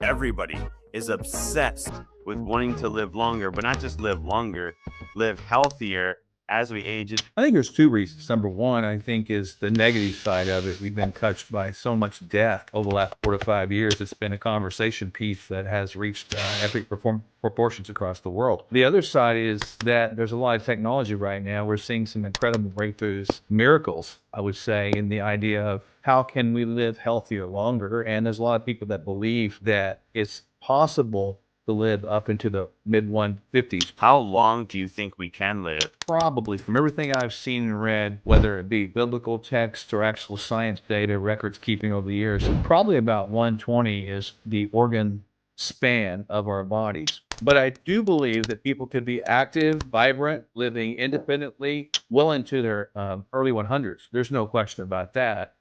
everybody is obsessed with wanting to live longer, but not just live longer, live healthier as we age. I think there's two reasons. Number one, I think, is the negative side of it. We've been touched by so much death over the last 4 to 5 years. It's been a conversation piece that has reached epic proportions across the world. The other side is that there's a lot of technology right now. We're seeing some incredible breakthroughs, miracles, I would say, in the idea of how can we live healthier longer. And there's a lot of people that believe that it's possible to live up into the mid 150s. How long do you think we can live? Probably, from everything I've seen and read, whether it be biblical text or actual science data, records keeping over the years, probably about 120 is the organ span of our bodies. But I do believe that people could be active, vibrant, living independently well into their early 100s. There's no question about that.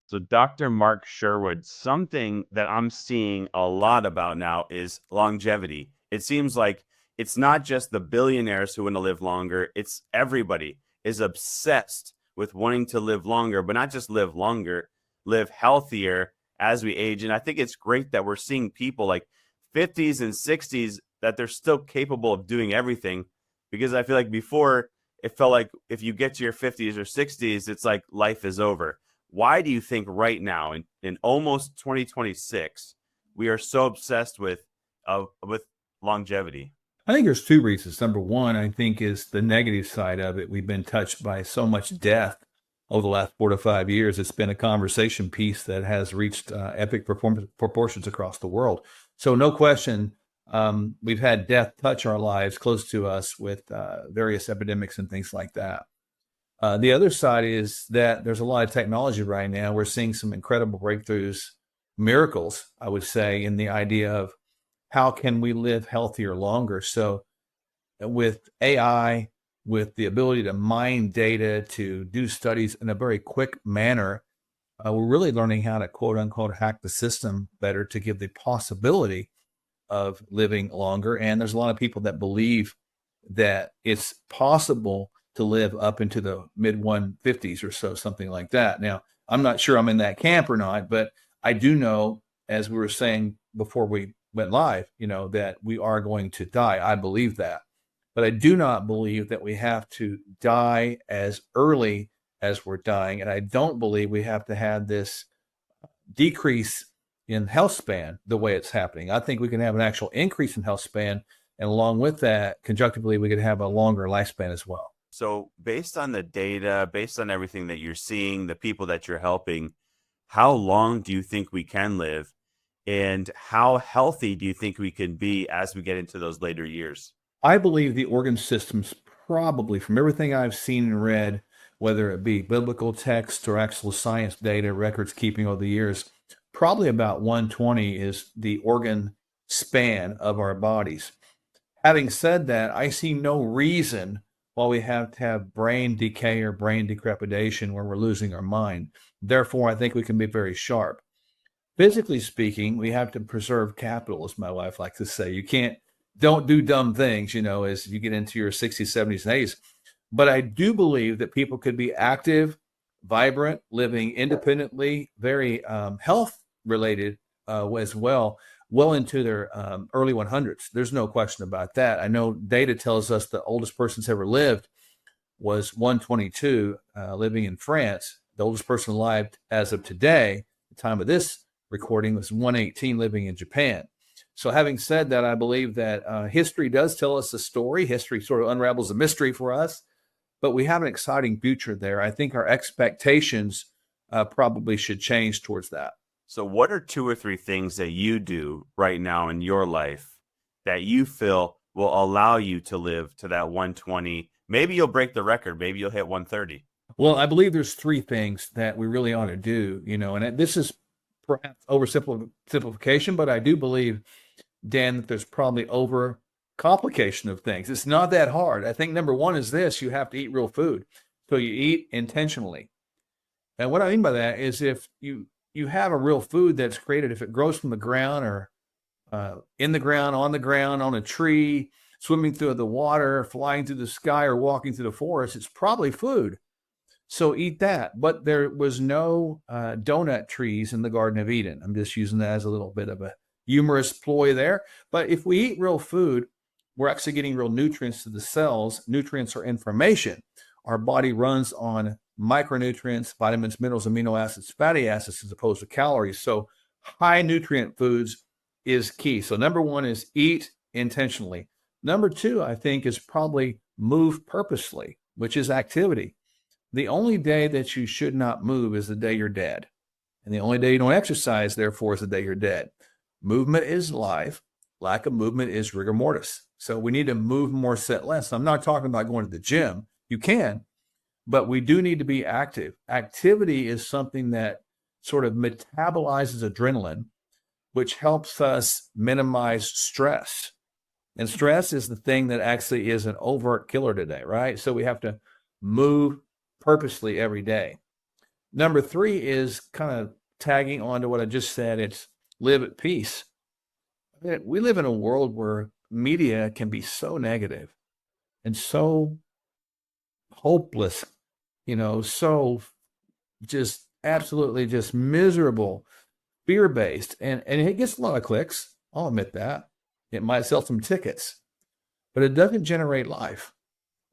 So, Dr. Mark Sherwood, something that I'm seeing a lot about now is longevity. It seems like it's not just the billionaires who want to live longer, it's everybody is obsessed with wanting to live longer, but not just live longer, live healthier as we age. And I think it's great that we're seeing people like 50s and 60s that they're still capable of doing everything, because I feel like before it felt like if you get to your 50s or 60s, it's like life is over. Why do you think right now, in almost 2026, we are so obsessed with longevity? I think there's two reasons. Number one, I think, is the negative side of it. We've been touched by so much death over the last 4 to 5 years. It's been a conversation piece that has reached epic proportions across the world. So no question, we've had death touch our lives, close to us, with various epidemics and things like that. The other side is that there's a lot of technology right now. We're seeing some incredible breakthroughs, miracles, I would say, in the idea of how can we live healthier longer. So with AI, with the ability to mine data, to do studies in a very quick manner, we're really learning how to, quote unquote, hack the system better to give the possibility of living longer. And there's a lot of people that believe that it's possible to live up into the mid 150s or so, something like that. Now, I'm not sure I'm in that camp or not, but I do know, as we were saying before we went live, that we are going to die. I believe that. But I do not believe that we have to die as early as we're dying. And I don't believe we have to have this decrease in health span the way it's happening. I think we can have an actual increase in health span. And along with that, conjunctively, we could have a longer lifespan as well. So based on the data, based on everything that you're seeing, the people that you're helping, how long do you think we can live? And how healthy do you think we can be as we get into those later years? I believe the organ systems, probably, from everything I've seen and read, whether it be biblical text or actual science data, records keeping over the years, probably about 120 is the organ span of our bodies. Having said that, I see no reason why we have to have brain decay or brain decrepidation where we're losing our mind. Therefore, I think we can be very sharp. Physically speaking, we have to preserve capital, as my wife likes to say. Don't do dumb things, as you get into your 60s, 70s, and 80s. But I do believe that people could be active, vibrant, living independently, very health related as well into their early 100s. There's no question about that. I know data tells us the oldest person's ever lived was 122, living in France. The oldest person alive as of today, the time of this recording, was 118, living in Japan. So having said that, I believe that history does tell us a story. History sort of unravels a mystery for us, but we have an exciting future there. I think our expectations probably should change towards that. So what are 2 or 3 things that you do right now in your life that you feel will allow you to live to that 120? Maybe you'll break the record. Maybe you'll hit 130. Well, I believe there's 3 things that we really ought to do, and this is perhaps oversimplification, but I do believe, Dan, that there's probably overcomplication of things. It's not that hard. I think number one is this: you have to eat real food. So you eat intentionally. And what I mean by that is if you have a real food that's created, if it grows from the ground or in the ground, on a tree, swimming through the water, flying through the sky, or walking through the forest, it's probably food. So eat that. But there was no donut trees in the Garden of Eden. I'm just using that as a little bit of a humorous ploy there. But if we eat real food, we're actually getting real nutrients to the cells. Nutrients are information. Our body runs on micronutrients, vitamins, minerals, amino acids, fatty acids, as opposed to calories. So high nutrient foods is key. So number one is eat intentionally. Number two, I think, is probably move purposely, which is activity. The only day that you should not move is the day you're dead. And the only day you don't exercise, therefore, is the day you're dead. Movement is life. Lack of movement is rigor mortis. So we need to move more, sit less. I'm not talking about going to the gym. You can, but we do need to be active. Activity is something that sort of metabolizes adrenaline, which helps us minimize stress. And stress is the thing that actually is an overt killer today, right? So we have to move purposely every day. Number three is kind of tagging on to what I just said. It's live at peace. We live in a world where media can be so negative and so hopeless, so just absolutely just miserable, fear-based. And it gets a lot of clicks. I'll admit that. It might sell some tickets, but it doesn't generate life.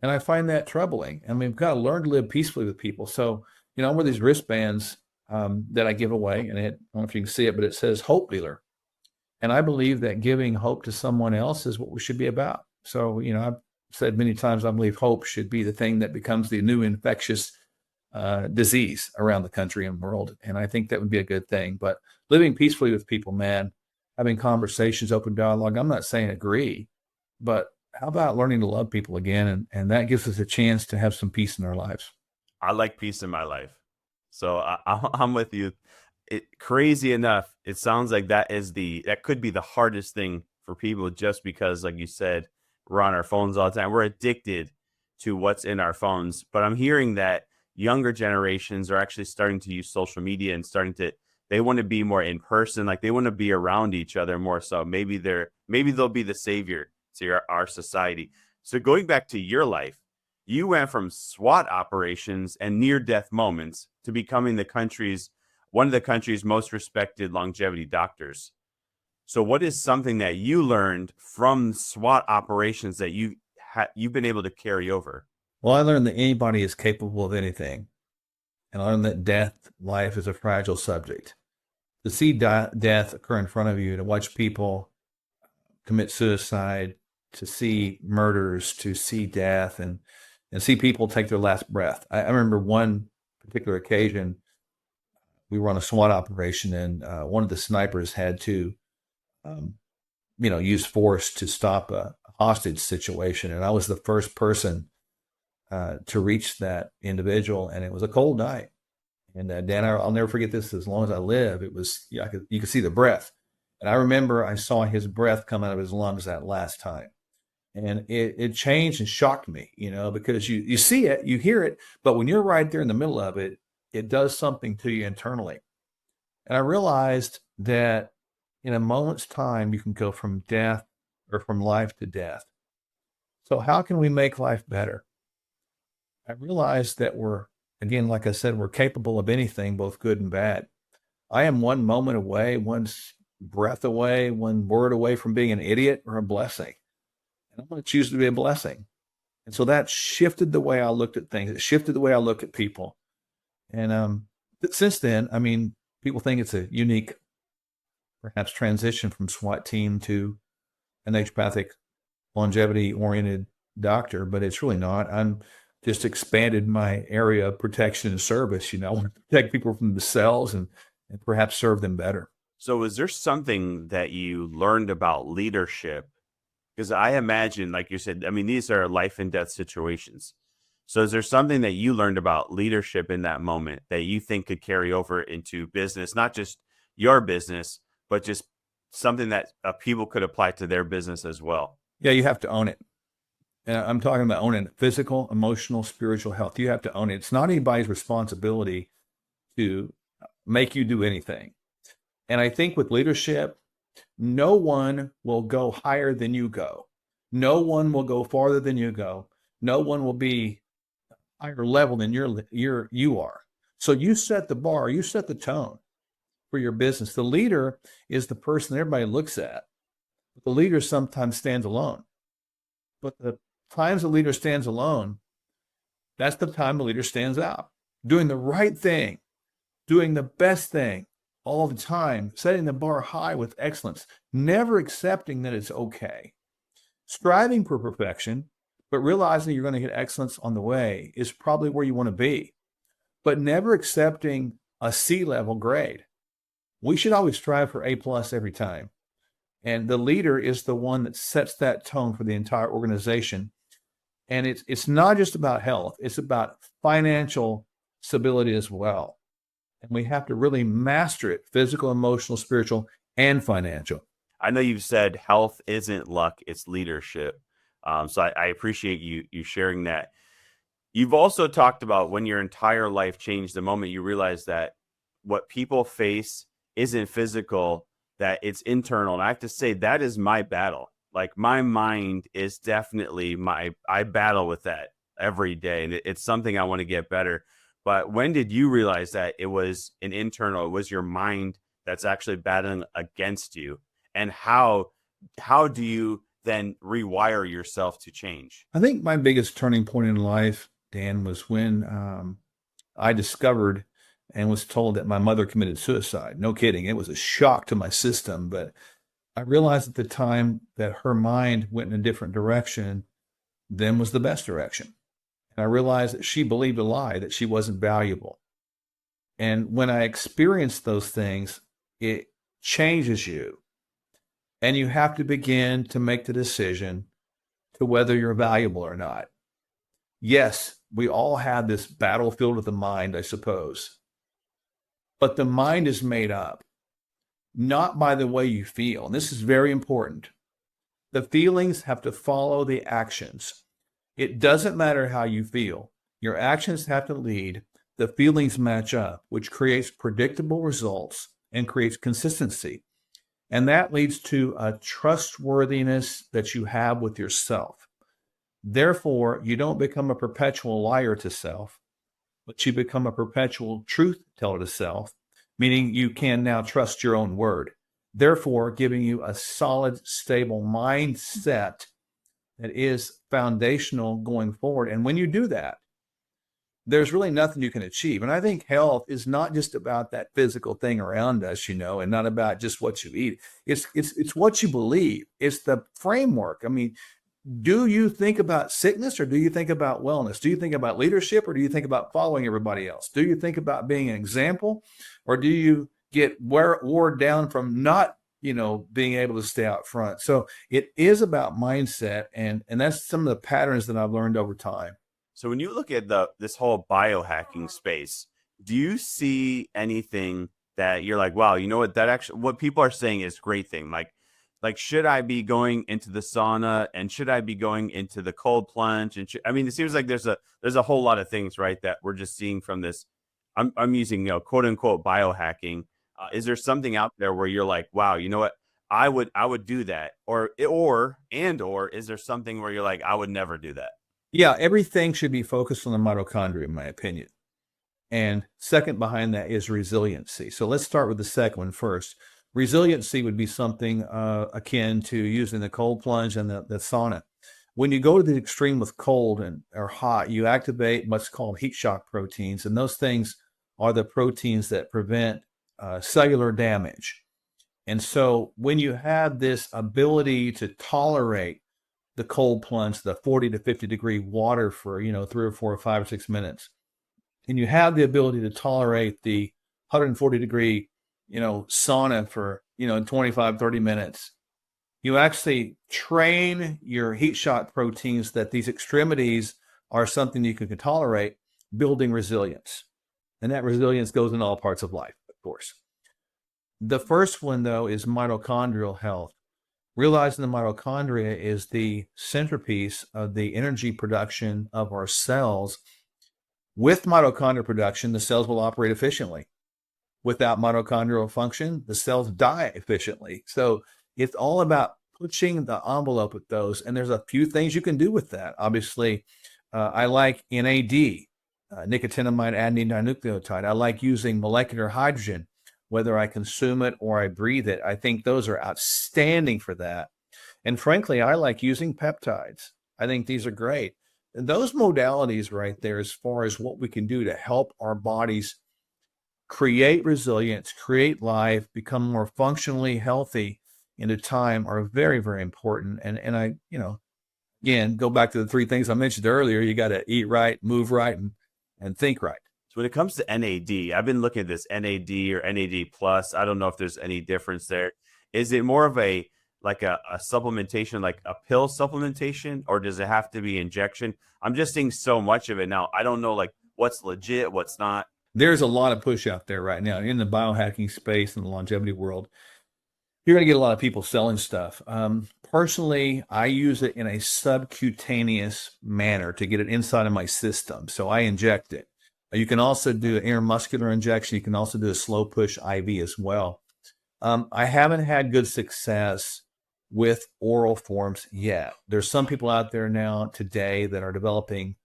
And I find that troubling. And we've got to learn to live peacefully with people. So, I wear these wristbands that I give away, and I don't know if you can see it, but it says Hope Dealer. And I believe that giving hope to someone else is what we should be about. So, I've said many times, I believe hope should be the thing that becomes the new infectious disease around the country and world. And I think that would be a good thing. But living peacefully with people, man, having conversations, open dialogue. I'm not saying agree, but how about learning to love people again? And that gives us a chance to have some peace in our lives. I like peace in my life. So I'm with you. Crazy enough, it sounds like that could be the hardest thing for people, just because, like you said, we're on our phones all the time. We're addicted to what's in our phones. But I'm hearing that younger generations are actually starting to use social media and they want to be more in person. Like, they want to be around each other more. So maybe they'll be the savior to our society. So going back to your life, you went from SWAT operations and near-death moments to becoming one of the country's most respected longevity doctors. So what is something that you learned from SWAT operations that you've been able to carry over? Well, I learned that anybody is capable of anything. And I learned that life is a fragile subject. To see death occur in front of you, to watch people commit suicide, to see murders, to see death, and see people take their last breath. I remember one particular occasion, we were on a SWAT operation, and one of the snipers had to, use force to stop a hostage situation. And I was the first person to reach that individual, and it was a cold night. And Dan, I'll never forget this as long as I live. It was, you could see the breath. And I remember I saw his breath come out of his lungs that last time. And it changed and shocked me, because you see it, you hear it, but when you're right there in the middle of it, it does something to you internally. And I realized that in a moment's time, you can go from death or from life to death. So how can we make life better? I realized that again, like I said, we're capable of anything, both good and bad. I am one moment away, one breath away, one word away from being an idiot or a blessing. And I'm going to choose to be a blessing. And so that shifted the way I looked at things. It shifted the way I look at people. And since then, people think it's a unique, perhaps, transition from SWAT team to a naturopathic, longevity-oriented doctor, but it's really not. I'm just expanded my area of protection and service. I want to protect people from the cells and perhaps serve them better. So is there something that you learned about leadership? Because I imagine, like you said, these are life and death situations. So is there something that you learned about leadership in that moment that you think could carry over into business, not just your business, but just something that people could apply to their business as well? Yeah, you have to own it. And I'm talking about owning it. Physical, emotional, spiritual health. You have to own it. It's not anybody's responsibility to make you do anything. And I think with leadership, no one will go higher than you go. No one will go farther than you go. No one will be higher level than you are. So you set the bar, you set the tone for your business. The leader is the person everybody looks at. But the leader sometimes stands alone. But the times the leader stands alone, that's the time the leader stands out, doing the right thing, doing the best thing all the time, setting the bar high with excellence, never accepting that it's okay. Striving for perfection, but realizing you're going to get excellence on the way is probably where you want to be, but never accepting a C-level grade. We should always strive for A+ every time. And the leader is the one that sets that tone for the entire organization. And it's not just about health, it's about financial stability as well. And we have to really master it: physical, emotional, spiritual, and financial. I know you've said health isn't luck, it's leadership. So I appreciate you sharing that. You've also talked about when your entire life changed the moment you realize that what people face isn't physical, that it's internal. And I have to say, that is my battle. Like, my mind is definitely I battle with that every day. And it's something I want to get better. But when did you realize that it was an internal, it was your mind that's actually battling against you? And how do you then rewire yourself to change? I think my biggest turning point in life, Dan, was when I discovered and was told that my mother committed suicide. No kidding. It was a shock to my system, but I realized at the time that her mind went in a different direction than was the best direction. And I realized that she believed a lie, that she wasn't valuable. And when I experienced those things, it changes you. And you have to begin to make the decision to whether you're valuable or not. Yes, we all have this battlefield of the mind, I suppose. But the mind is made up not by the way you feel. And this is very important. The feelings have to follow the actions. It doesn't matter how you feel. Your actions have to lead. The feelings match up, which creates predictable results and creates consistency. And that leads to a trustworthiness that you have with yourself. Therefore, you don't become a perpetual liar to self, but you become a perpetual truth teller to self, meaning you can now trust your own word. Therefore, giving you a solid, stable mindset that is foundational going forward. And when you do that, there's really nothing you can achieve. And I think health is not just about that physical thing around us, and not about just what you eat. It's what you believe. It's the framework. I mean, do you think about sickness or do you think about wellness? Do you think about leadership or do you think about following everybody else? Do you think about being an example or do you get wore down from not, being able to stay out front? So it is about mindset. And that's some of the patterns that I've learned over time. So when you look at this whole biohacking space, do you see anything that you're like, wow, you know what, that actually, what people are saying is a great thing? Like, should I be going into the sauna and should I be going into the cold plunge? And it seems like there's a whole lot of things, right, that we're just seeing from this. I'm using, quote unquote biohacking. Is there something out there where you're like, wow, you know what, I would do that, or is there something where you're like, I would never do that? Yeah, everything should be focused on the mitochondria, in my opinion. And second behind that is resiliency. So let's start with the second one first. Resiliency would be something akin to using the cold plunge and the sauna. When you go to the extreme with cold or hot, you activate what's called heat shock proteins. And those things are the proteins that prevent cellular damage. And so when you have this ability to tolerate the cold plunge, the 40 to 50 degree water for, 3 or 4 or 5 or 6 minutes, and you have the ability to tolerate the 140 degree, sauna for, 25, 30 minutes, you actually train your heat shock proteins that these extremities are something you can tolerate, building resilience. And that resilience goes in all parts of life, of course. The first one, though, is mitochondrial health. Realizing the mitochondria is the centerpiece of the energy production of our cells. With mitochondrial production, the cells will operate efficiently. Without mitochondrial function, the cells die efficiently. So it's all about pushing the envelope with those. And there's a few things you can do with that. Obviously, I like NAD. nicotinamide adenine dinucleotide. I like using molecular hydrogen, whether I consume it or I breathe it. I think those are outstanding for that. And frankly, I like using peptides. I think these are great. And those modalities right there, as far as what we can do to help our bodies create resilience, create life, become more functionally healthy in a time, are very, very important. And I, again, go back to the three things I mentioned earlier. You got to eat right, move right, and think right. So when it comes to NAD, I've been looking at this NAD or NAD plus. I don't know if there's any difference there. Is it more of a like a supplementation, like a pill supplementation, or does it have to be injection? I'm just seeing so much of it now. I don't know like what's legit, what's not. There's a lot of push out there right now in the biohacking space and the longevity world. You're going to get a lot of people selling stuff. Personally, I use it in a subcutaneous manner to get it inside of my system. So I inject it. You can also do an intramuscular injection. You can also do a slow push IV as well. I haven't had good success with oral forms yet. There's some people out there now today that are developing,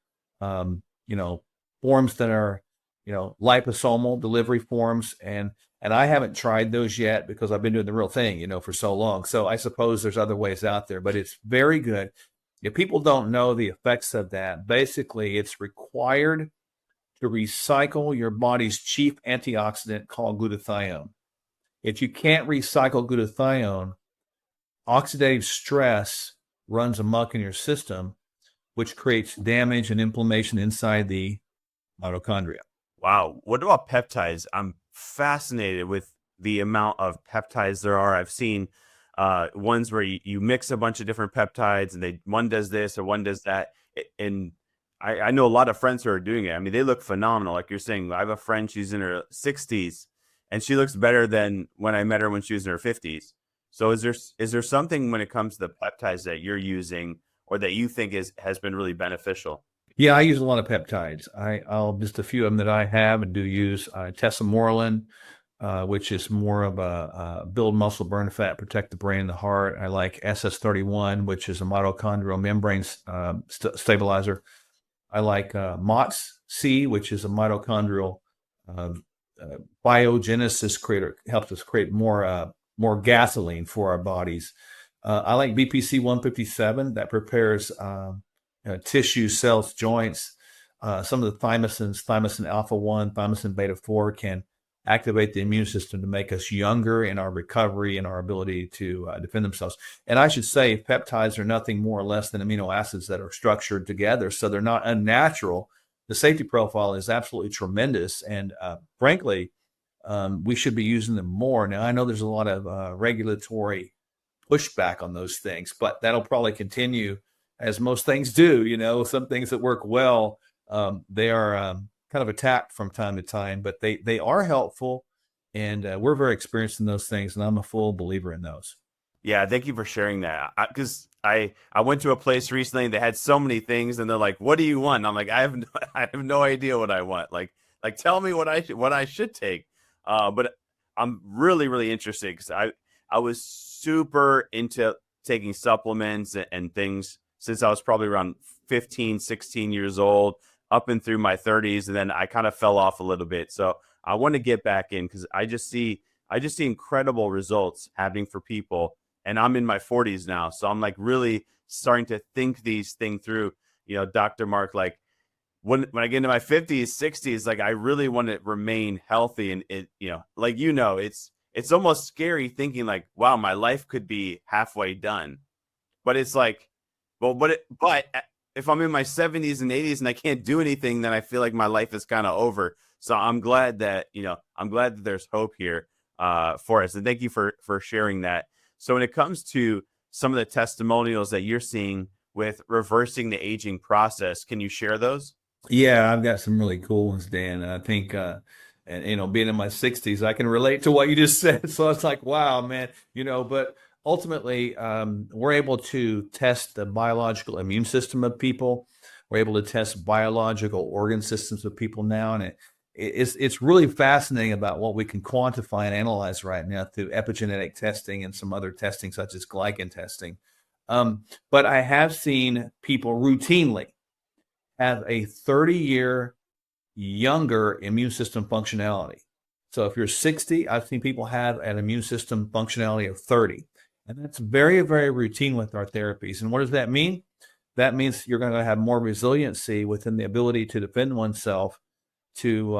forms that are, liposomal delivery forms. And I haven't tried those yet because I've been doing the real thing, for so long. So I suppose there's other ways out there, but it's very good. If people don't know the effects of that, basically it's required to recycle your body's chief antioxidant called glutathione. If you can't recycle glutathione, oxidative stress runs amok in your system, which creates damage and inflammation inside the mitochondria. Wow. What about peptides? I'm fascinated with the amount of peptides there are. I've seen ones where you mix a bunch of different peptides and one does this or one does that. And I know a lot of friends who are doing it. I mean, they look phenomenal. Like you're saying, I have a friend, she's in her 60s and she looks better than when I met her when she was in her 50s. So is there something when it comes to the peptides that you're using or that you think has been really beneficial? Yeah, I use a lot of peptides. I'll just a few of them that I have and do use tesamorelin, which is more of a build muscle, burn fat, protect the brain and the heart. I like SS31, which is a mitochondrial membrane stabilizer. I like MOTS-C, which is a mitochondrial uh, biogenesis creator, helps us create more gasoline for our bodies. I like BPC 157 that prepares tissue, cells, joints. Some of the thymosins, thymosin alpha 1, thymosin beta 4, can activate the immune system to make us younger in our recovery and our ability to defend themselves. And I should say, peptides are nothing more or less than amino acids that are structured together, so they're not unnatural. The safety profile is absolutely tremendous, and frankly, we should be using them more. Now, I know there's a lot of regulatory pushback on those things, but that'll probably continue as most things do. Some things that work well, they are kind of attacked from time to time, but they are helpful, and we're very experienced in those things, and I'm a full believer in those. Yeah, thank you for sharing that. Because I went to a place recently and they had so many things, and they're like, "What do you want?" And I'm like, I have no idea what I want. Like tell me what I should take. But I'm really really interested because I was super into taking supplements and things since I was probably around 15, 16 years old, up and through my 30s, and then I kind of fell off a little bit. So I want to get back in because I just see incredible results happening for people. And I'm in my 40s now. So I'm like really starting to think these things through. Dr. Mark, like when I get into my 50s, 60s, like I really want to remain healthy. And it's almost scary thinking like, wow, my life could be halfway done. But it's like, but if I'm in my 70s and 80s and I can't do anything, then I feel like my life is kind of over. So I'm glad that there's hope here for us. And thank you for sharing that. So when it comes to some of the testimonials that you're seeing with reversing the aging process, can you share those? Yeah, I've got some really cool ones, Dan. And I think, and being in my 60s, I can relate to what you just said. So it's like, wow, man, but ultimately, we're able to test the biological immune system of people. We're able to test biological organ systems of people now. And it's really fascinating about what we can quantify and analyze right now through epigenetic testing and some other testing, such as glycan testing. But I have seen people routinely have a 30-year younger immune system functionality. So if you're 60, I've seen people have an immune system functionality of 30. And that's very, very routine with our therapies. And what does that mean? That means you're going to have more resiliency within the ability to defend oneself to,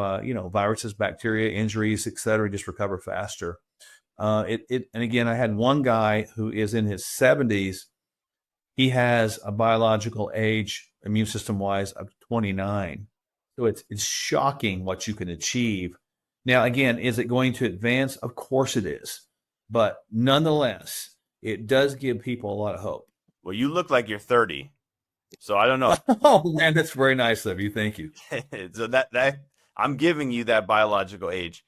viruses, bacteria, injuries, et cetera, just recover faster. And again, I had one guy who is in his 70s. He has a biological age, immune system wise, of 29. So it's shocking what you can achieve. Now, again, is it going to advance? Of course it is. But nonetheless, it does give people a lot of hope. Well, you look like you're 30. So I don't know. Oh man, that's very nice of you. Thank you. So that I'm giving you that biological age.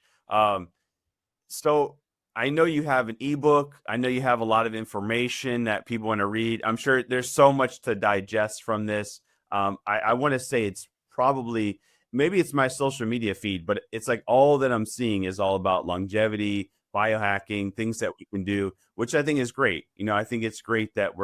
So I know you have an ebook. I know you have a lot of information that people want to read. I'm sure there's so much to digest from this. I want to say it's probably, maybe it's my social media feed, but it's like all that I'm seeing is all about longevity, biohacking, things that we can do, which I think is great. I think it's great that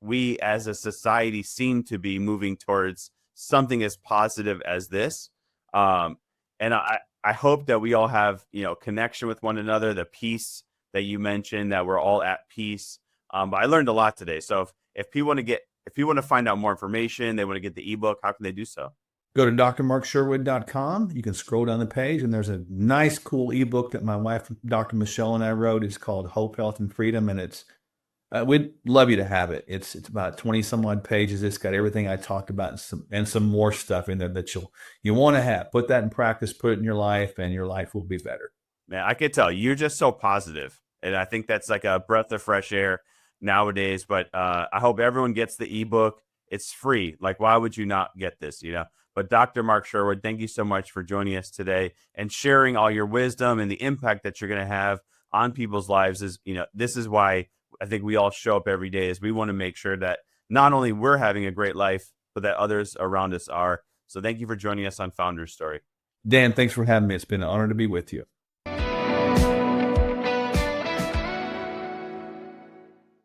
we as a society seem to be moving towards something as positive as this. And I hope that we all have, connection with one another, the peace that you mentioned, that we're all at peace. But I learned a lot today. So if people want to find out more information, they want to get the ebook, how can they do so? Go to drmarksherwood.com. You can scroll down the page, and there's a nice, cool ebook that my wife, Dr. Michelle, and I wrote. It's called Hope, Health, and Freedom, and it's we'd love you to have it. It's about 20 some odd pages. It's got everything I talked about and some more stuff in there that you want to have. Put that in practice, put it in your life, and your life will be better. Man, I can tell you're just so positive, and I think that's like a breath of fresh air nowadays. But I hope everyone gets the ebook. It's free. Like, why would you not get this? But Dr. Mark Sherwood, thank you so much for joining us today and sharing all your wisdom and the impact that you're going to have on people's lives. This is why I think we all show up every day, is we want to make sure that not only we're having a great life, but that others around us are. So thank you for joining us on Founder's Story. Dan, thanks for having me. It's been an honor to be with you.